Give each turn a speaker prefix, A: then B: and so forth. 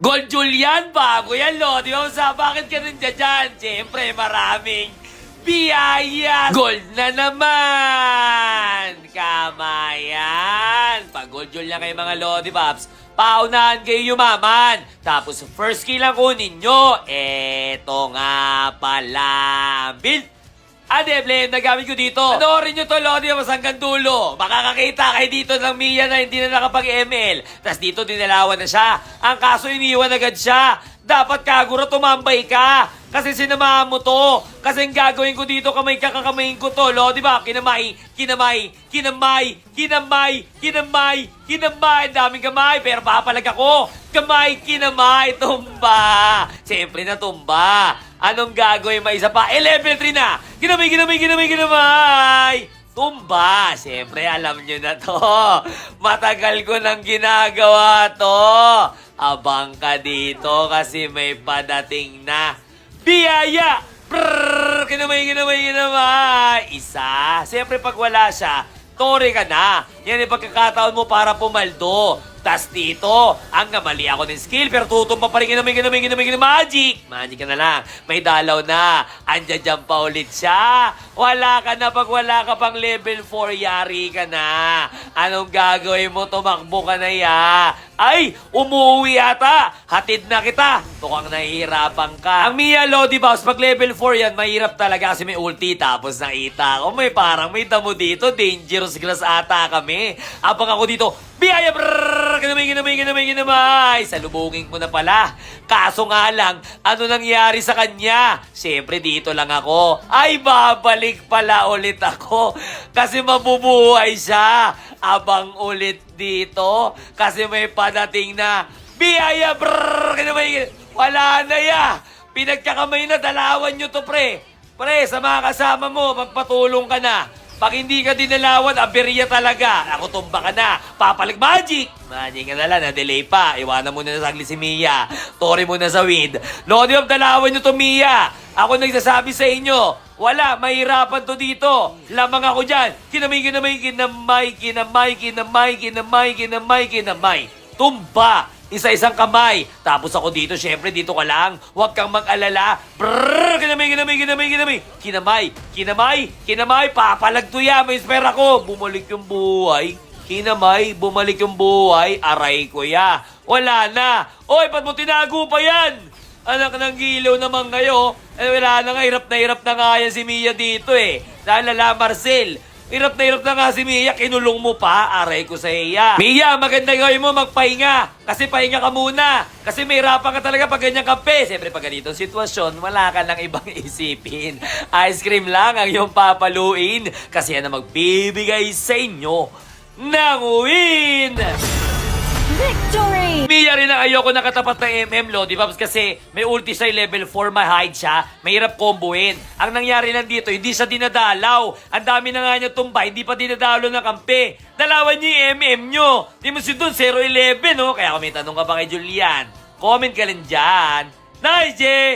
A: Gold Julian, bago yan, lo. Di ba bakit ka nandiyan dyan? Siyempre, maraming biyaya. Gold na naman. Kamayan. Pag Gold Julian kayo mga Lodi Pops, paunahan kayo yumaman. Tapos, first kill lang kunin nyo. Eto nga pala. Build. Blame na gamit ko dito. Panoorin nyo to, Lodi, mas hanggang dulo. Makakakita kayo dito ng Mia na hindi na nakapag-ML. Tapos dito dinalawan na siya. Ang kaso iniwan agad siya. Dapat Kagura tumambay ka. Kasi sinamahan mo to. Kasi ang gagawin ko dito, kamay kakakamayin ko to, Lodi ba? Kinamay. Ang daming kamay, pero papalag ako. Kamay, kinamay, tumba. Siyempre na tumba. Anong gagawin? May isa pa. Level 3 na. Ginamay. Tumba. Siyempre, alam nyo na to. Matagal ko nang ginagawa to. Abang ka dito kasi may padating na biyaya. Ginamay. Isa. Siyempre, pag wala siya, tore ka na. Yan yung pagkakataon mo para pumaldo. Tas dito, ang mali ako ng skill, pero tutumpa pa rin ginamay, magic. Magic ka na lang. May dalaw na. Andiyan pa ulit siya. Wala ka na pag wala ka pang level 4, yari ka na. Anong gagawin mo? Tumakbo ka na ya. Ay, umuwi yata. Hatid na kita. Mukhang nahihirapan ka. Ang Mia Lodi Boss, pag level 4 yan, mahirap talaga kasi may ulti. Tapos nakita ko, may damo dito. Dangerous glass ata kami. Abang ako dito, biyaya, ginamay. Salubungin ko na pala. Kaso nga lang, ano nangyari sa kanya? Siyempre, dito lang ako. Ay, babalik pala ulit ako. Kasi mabubuhay siya. Abang ulit dito. Kasi may padating na biyaya, ginamay. Wala na ya. Pinagkakamay na, dalawan nyo to, pre. Pre, sa mga kasama mo, magpatulong ka na. Pag hindi ka dinalawan, aberya talaga. Ako tumba ka na. Papalag magic. Magic ka na lang, na-delay pa. Iwanan mo na sa si Mia. Tori mo na sa wind. Lodi of, dalawan nyo to, Mia. Ako nagsasabi sa inyo, wala, mahirapan to dito. Lamang ako dyan. Kinamay. Tumba. Isa-isang kamay. Tapos ako dito, syempre, dito ka lang. Huwag kang mag-alala. Kinamay. Papalag to ya. May spare ako. Bumalik yung buhay. Bumalik yung buhay. Aray ko ya. Wala na. Oy, ba't mo tinago pa yan? Anak ng gilaw naman kayo. Wala na nga. Hirap na nga yan si Mia dito eh. Dahil lala Marcel. Hirap na nga si Mia, kinulong mo pa, aray ko sa iya. Mia, maganda gawin mo, magpahinga. Kasi pahinga ka muna. Kasi may hirapan ka talaga pag ganyan kape. Siyempre, pag ganitong sitwasyon, wala ka nang ibang isipin. Ice cream lang ang iyong papaluin. Kasi yan ang magbibigay sa inyo ng win!
B: Victory!
A: Mia rin ang ayoko nakatapat na MM, Lodi Pops, kasi may ulti siya level 4, ma-hide siya, mahirap comboin. Ang nangyari lang dito, hindi siya dinadalaw. Ang dami na nga niya tumba, hindi pa dinadalo ng kampe. Dalawan niyo yung MM nyo. Di mo si Don, 0-11, no? Kaya kung may tanong ka ba kay Julian, comment ka rin dyan. Nice, Jay!